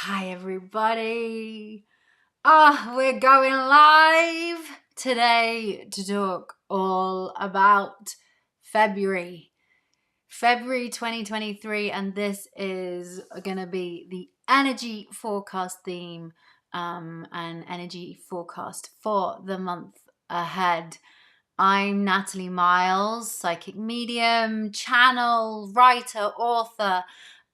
Hi everybody. We're going live today to talk all about February 2023, and this is going to be the energy forecast theme and energy forecast for the month ahead. I'm Natalie Miles, psychic medium, channel, writer, author.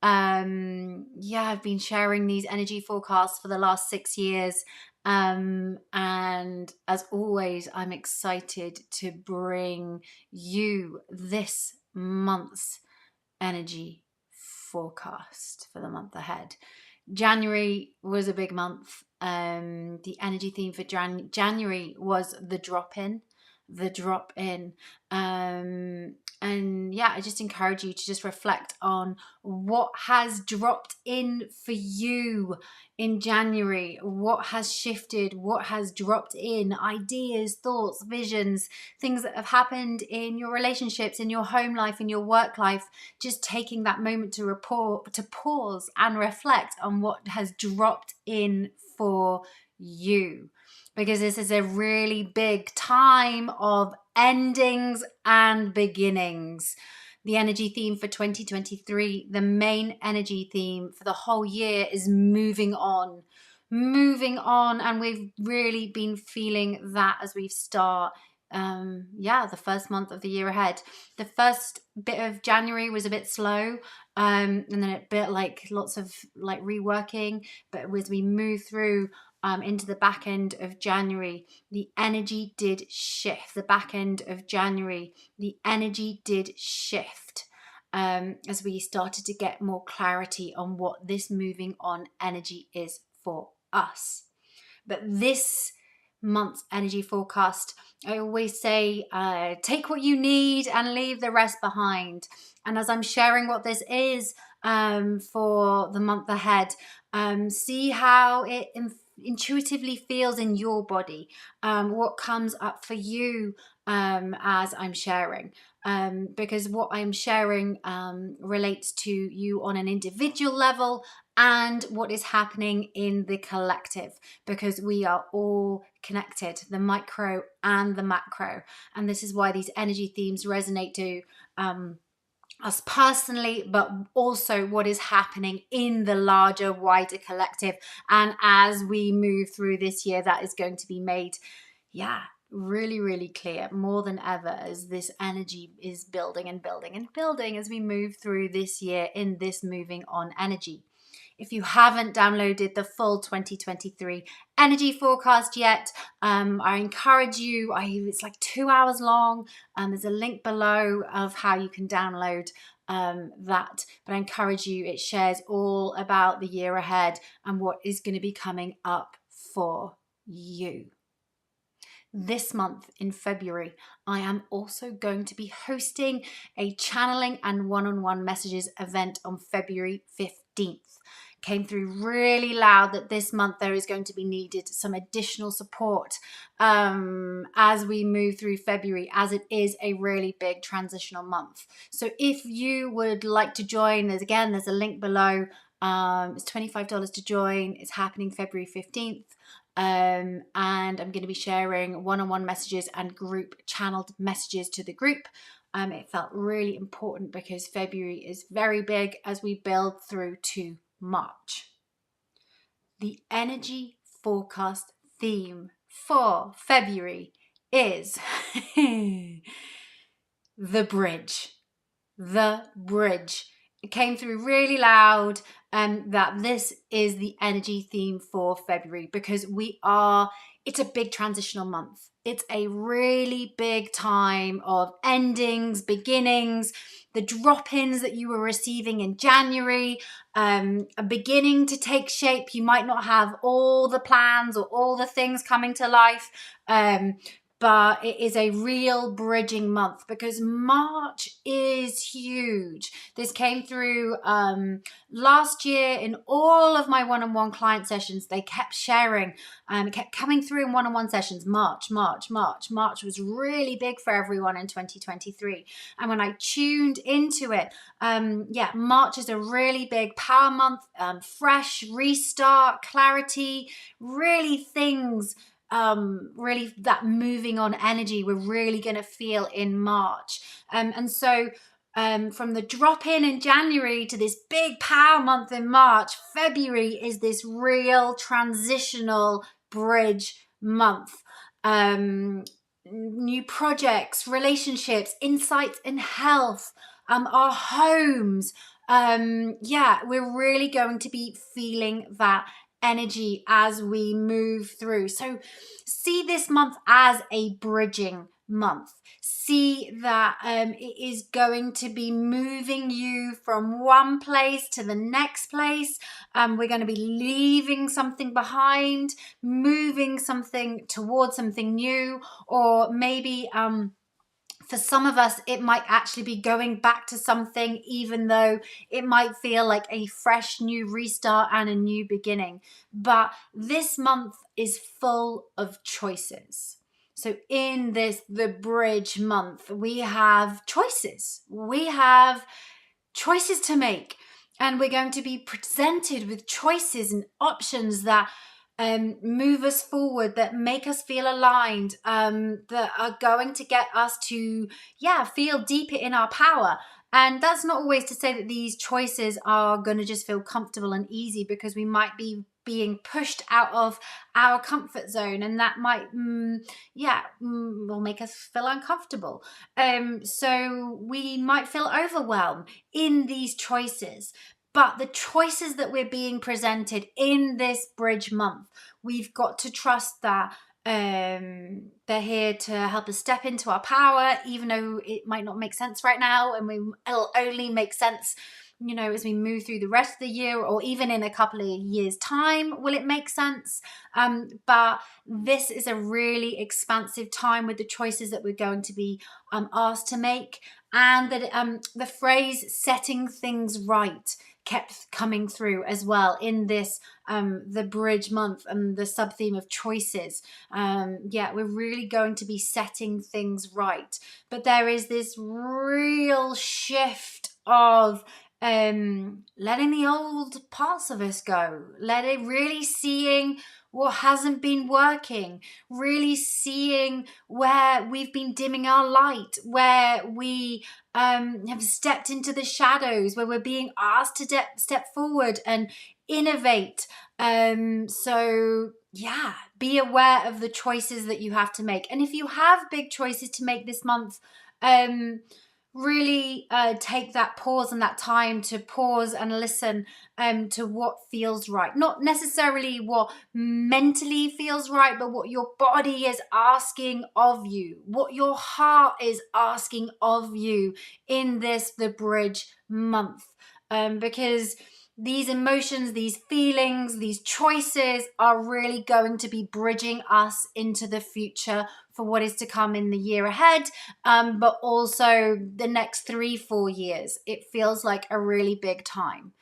I've been sharing these energy forecasts for the last 6 years. And as always, I'm excited to bring you this month's energy forecast for the month ahead. January was a big month. The energy theme for January was the drop in. I just encourage you to just reflect on what has dropped in for you in January, what has shifted, what has dropped in, ideas, thoughts, visions, things that have happened in your relationships, in your home life, in your work life. Just taking that moment to pause and reflect on what has dropped in for you, because this is a really big time of endings and beginnings. The energy theme for 2023, the main energy theme for the whole year, is moving on. And we've really been feeling that as we start the first month of the year ahead. The first bit of January was a bit slow, and then a bit like lots of like reworking, but as we move through into the back end of January, the energy did shift. The back end of January, the energy did shift as we started to get more clarity on what this moving on energy is for us. But this month's energy forecast, I always say, take what you need and leave the rest behind. And as I'm sharing what this is for the month ahead, see how it intuitively feels in your body, what comes up for you as I'm sharing, because what I'm sharing relates to you on an individual level and what is happening in the collective, because we are all connected, the micro and the macro. And this is why these energy themes resonate to us personally, but also what is happening in the larger, wider collective. And as we move through this year, that is going to be made, really, really clear more than ever, as this energy is building and building and building as we move through this year in this moving on energy. If you haven't downloaded the full 2023 energy forecast yet, I encourage you. It's like 2 hours long. There's a link below of how you can download that. But I encourage you. It shares all about the year ahead and what is going to be coming up for you. This month in February, I am also going to be hosting a channeling and one-on-one messages event on February 15th. Came through really loud that this month there is going to be needed some additional support as we move through February, as it is a really big transitional month. So if you would like to join, there's a link below. It's $25 to join. It's happening February 15th. And I'm going to be sharing one-on-one messages and group channeled messages to the group. It felt really important because February is very big as we build through to March. The energy forecast theme for February is the bridge. The bridge. It came through really loud that this is the energy theme for February, because it's a big transitional month. It's a really big time of endings, beginnings. The drop-ins that you were receiving in January are beginning to take shape. You might not have all the plans or all the things coming to life, but it is a real bridging month because March is huge. This came through last year in all of my one-on-one client sessions. They kept sharing, it kept coming through in one-on-one sessions. March was really big for everyone in 2023. And when I tuned into it, March is a really big power month, fresh, restart, clarity, really things, really that moving on energy we're really going to feel in March. And so from the drop in January to this big power month in March, February is this real transitional bridge month. New projects, relationships, insights in health, our homes. We're really going to be feeling that energy as we move through. So see this month as a bridging month. See that it is going to be moving you from one place to the next place. We're going to be leaving something behind, moving something towards something new, or maybe for some of us, it might actually be going back to something, even though it might feel like a fresh new restart and a new beginning. But this month is full of choices. So in the bridge month, we have choices. We have choices to make. And we're going to be presented with choices and options that move us forward, that make us feel aligned, that are going to get us to, feel deeper in our power. And that's not always to say that these choices are going to just feel comfortable and easy, because we might be being pushed out of our comfort zone, and that might will make us feel uncomfortable. So we might feel overwhelmed in these choices. But the choices that we're being presented in this bridge month, we've got to trust that they're here to help us step into our power, even though it might not make sense right now, and it'll only make sense, as we move through the rest of the year, or even in a couple of years' time, will it make sense? But this is a really expansive time with the choices that we're going to be asked to make, and that the phrase "setting things right" kept coming through as well in this the bridge month, and the sub theme of choices. We're really going to be setting things right, but there is this real shift of letting the old parts of us go, really seeing what hasn't been working, really seeing where we've been dimming our light, where we have stepped into the shadows, where we're being asked to step forward and innovate. Be aware of the choices that you have to make. And if you have big choices to make this month, really take that pause and that time to pause and listen to what feels right. Not necessarily what mentally feels right, but what your body is asking of you, what your heart is asking of you in the bridge month. Because these emotions, these feelings, these choices are really going to be bridging us into the future for what is to come in the year ahead, but also the next 3-4 years. It feels like a really big time.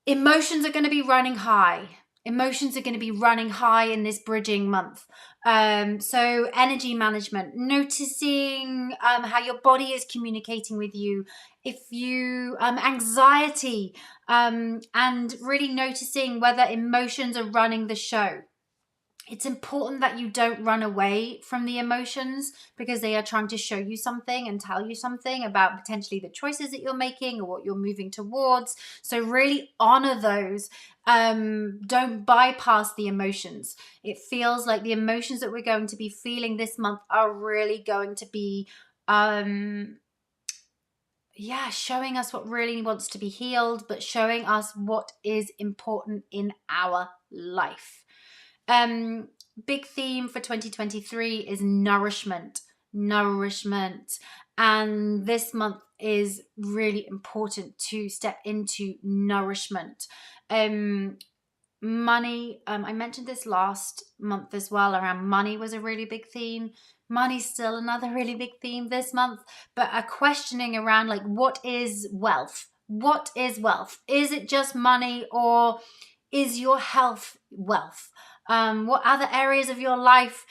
Emotions are going to be running high. Emotions are going to be running high in this bridging month. So energy management, noticing how your body is communicating with you. If you anxiety, and really noticing whether emotions are running the show. It's important that you don't run away from the emotions, because they are trying to show you something and tell you something about potentially the choices that you're making or what you're moving towards. So really honor those. Don't bypass the emotions. It feels like the emotions that we're going to be feeling this month are really going to be showing us what really wants to be healed, but showing us what is important in our life. Big theme for 2023 is nourishment. And this month is really important to step into nourishment. money. I mentioned this last month as well, around money was a really big theme. Money's still another really big theme this month, but a questioning around like, what is wealth? What is wealth? Is it just money, or is your health wealth? What other areas of your life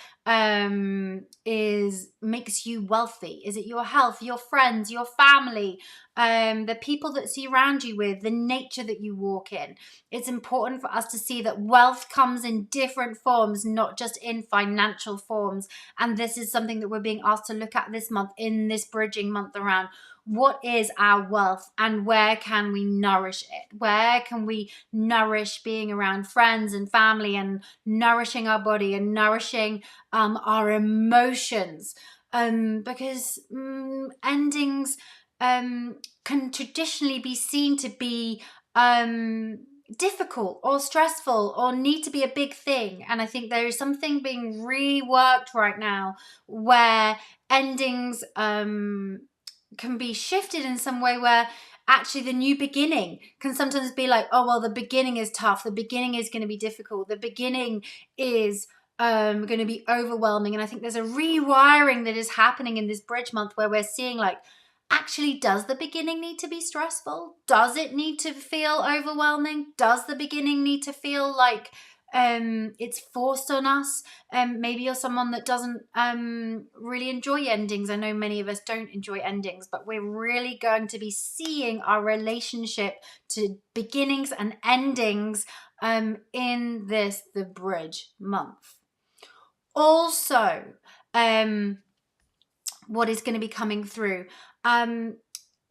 is makes you wealthy? Is it your health, your friends, your family, the people that surround you with, the nature that you walk in? It's important for us to see that wealth comes in different forms, not just in financial forms. And this is something that we're being asked to look at this month, in this bridging month, around what is our wealth and where can we nourish it? Where can we nourish being around friends and family, and nourishing our body, and nourishing our emotions? Because endings can traditionally be seen to be difficult or stressful, or need to be a big thing. And I think there is something being reworked right now where endings can be shifted in some way, where actually the new beginning can sometimes be like, oh, well, the beginning is tough. The beginning is going to be difficult. The beginning is going to be overwhelming. And I think there's a rewiring that is happening in this bridge month, where we're seeing like, actually, does the beginning need to be stressful? Does it need to feel overwhelming? Does the beginning need to feel like it's forced on us? Maybe you're someone that doesn't really enjoy endings. I know many of us don't enjoy endings, but we're really going to be seeing our relationship to beginnings and endings in the bridge month. Also, what is going to be coming through,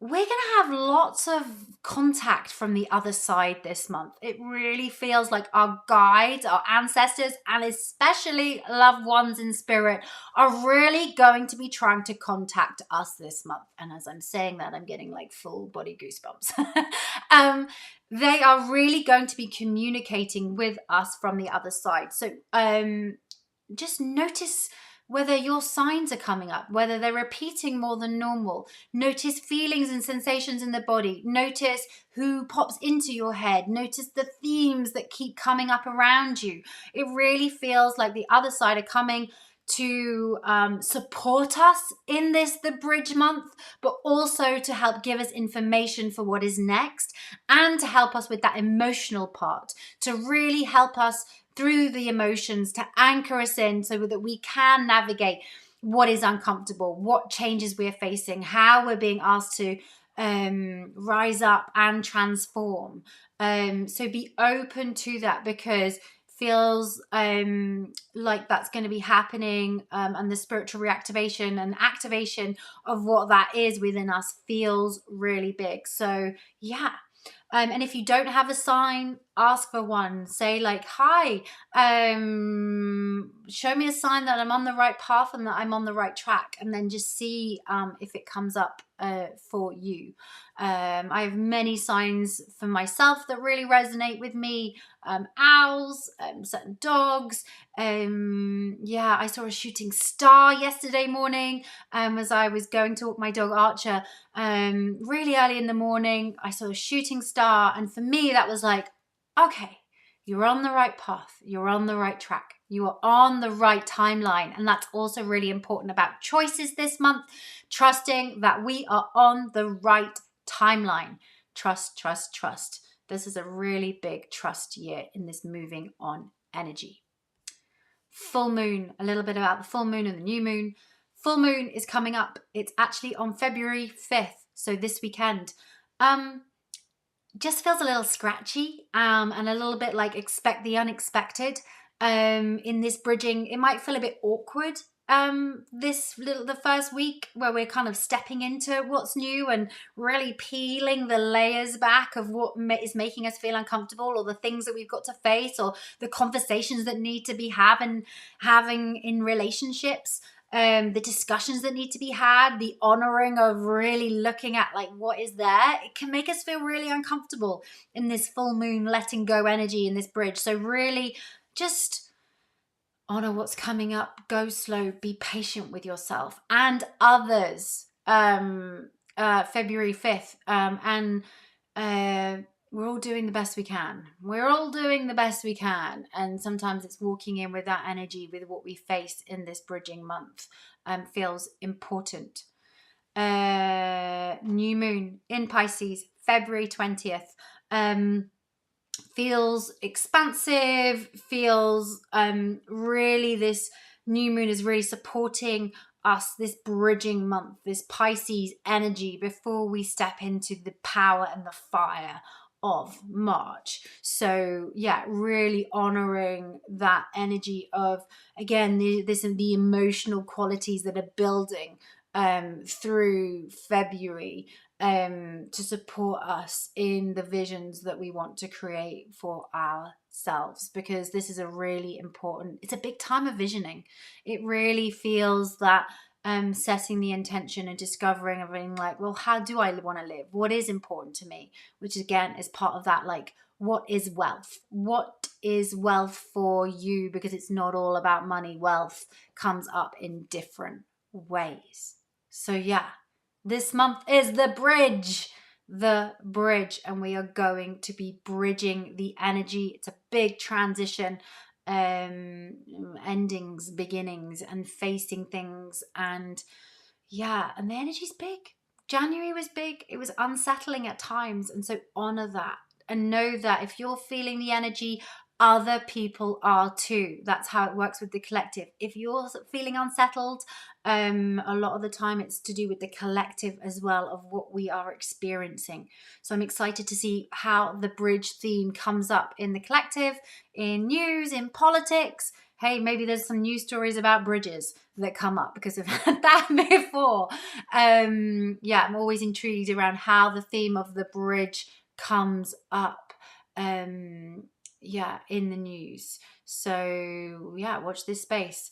we're going to have lots of contact from the other side this month. It really feels like our guides, our ancestors, and especially loved ones in spirit are really going to be trying to contact us this month. And as I'm saying that, I'm getting like full body goosebumps. They are really going to be communicating with us from the other side. So just notice whether your signs are coming up, whether they're repeating more than normal. Notice feelings and sensations in the body. Notice who pops into your head. Notice the themes that keep coming up around you. It really feels like the other side are coming to support us in the bridge month, but also to help give us information for what is next, and to help us with that emotional part, to really help us through the emotions, to anchor us in so that we can navigate what is uncomfortable, what changes we're facing, how we're being asked to rise up and transform. So be open to that, because feels like that's going to be happening, and the spiritual reactivation and activation of what that is within us feels really big. So yeah. And if you don't have a sign, ask for one. Say like, hi, show me a sign that I'm on the right path and that I'm on the right track. And then just see if it comes up for you. I have many signs for myself that really resonate with me. Owls, certain dogs. Yeah, I saw a shooting star yesterday morning as I was going to walk my dog Archer. Really early in the morning, I saw a shooting star. And for me, that was like, okay, you're on the right path. You're on the right track. You are on the right timeline. And that's also really important about choices this month, trusting that we are on the right timeline. Trust, trust, trust. This is a really big trust year in this moving on energy. Full moon, a little bit about the full moon and the new moon. Full moon is coming up. It's actually on February 5th, so this weekend. Just feels a little scratchy and a little bit like expect the unexpected. In this bridging, it might feel a bit awkward the first week, where we're kind of stepping into what's new and really peeling the layers back of what is making us feel uncomfortable, or the things that we've got to face, or the conversations that need to be having in relationships. The discussions that need to be had, the honoring of really looking at like what is there. It can make us feel really uncomfortable in this full moon letting go energy in this bridge. So really just honor what's coming up, go slow, be patient with yourself and others. February 5th, and we're all doing the best we can. We're all doing the best we can. And sometimes it's walking in with that energy, with what we face in this bridging month, feels important. New moon in Pisces, February 20th. Feels expansive, feels really, this new moon is really supporting us, this bridging month, this Pisces energy before we step into the power and the fire of March. So yeah, really honoring that energy of, again, the emotional qualities that are building through February, to support us in the visions that we want to create for ourselves, because this is a really important, it's a big time of visioning. It really feels that setting the intention and discovering of being like, well, how do I want to live? What is important to me? Which again is part of that, like, what is wealth? What is wealth for you? Because it's not all about money. Wealth comes up in different ways. So yeah, this month is the bridge, and we are going to be bridging the energy. It's a big transition, endings, beginnings, and facing things. And yeah, and the energy's big. January was big. It was unsettling at times. And so honor that and know that if you're feeling the energy, other people are too. That's how it works with the collective. If you're feeling unsettled, a lot of the time it's to do with the collective as well, of what we are experiencing. So I'm excited to see how the bridge theme comes up in the collective, in news, in politics. Hey, maybe there's some news stories about bridges that come up because we've had that before. Yeah, I'm always intrigued around how the theme of the bridge comes up. Yeah, in the news. So yeah, watch this space.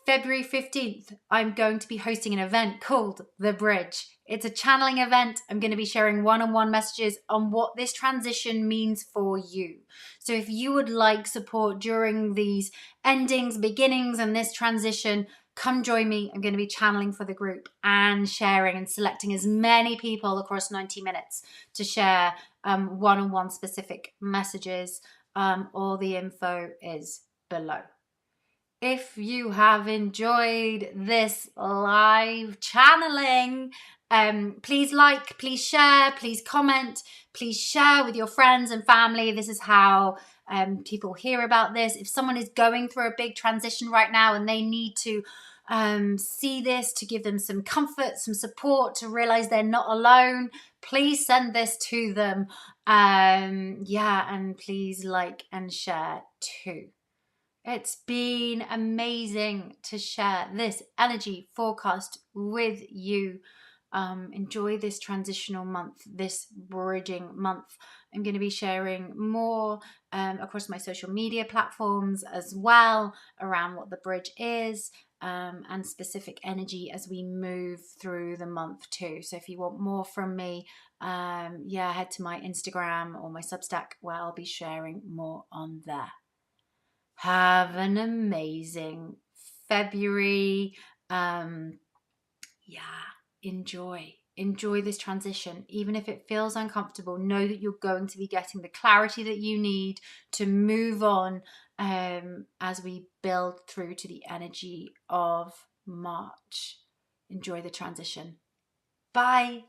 February 15th, I'm going to be hosting an event called The Bridge. It's a channeling event. I'm going to be sharing one-on-one messages on what this transition means for you. So if you would like support during these endings, beginnings, and this transition, come join me. I'm going to be channeling for the group and sharing and selecting as many people across 90 minutes to share one-on-one specific messages. All the info is below. If you have enjoyed this live channeling, please like, please share, please comment, please share with your friends and family. This is how people hear about this. If someone is going through a big transition right now and they need to see this to give them some comfort, some support, to realize they're not alone, please send this to them. Yeah, and please like and share too. It's been amazing to share this energy forecast with you. Enjoy this transitional month, this bridging month. I'm going to be sharing more across my social media platforms as well around what the bridge is, and specific energy as we move through the month too. So if you want more from me, yeah, head to my Instagram or my Substack where I'll be sharing more on there. Have an amazing February. Yeah, enjoy this transition. Even if it feels uncomfortable, know that you're going to be getting the clarity that you need to move on, as we build through to the energy of March. Enjoy the transition. Bye.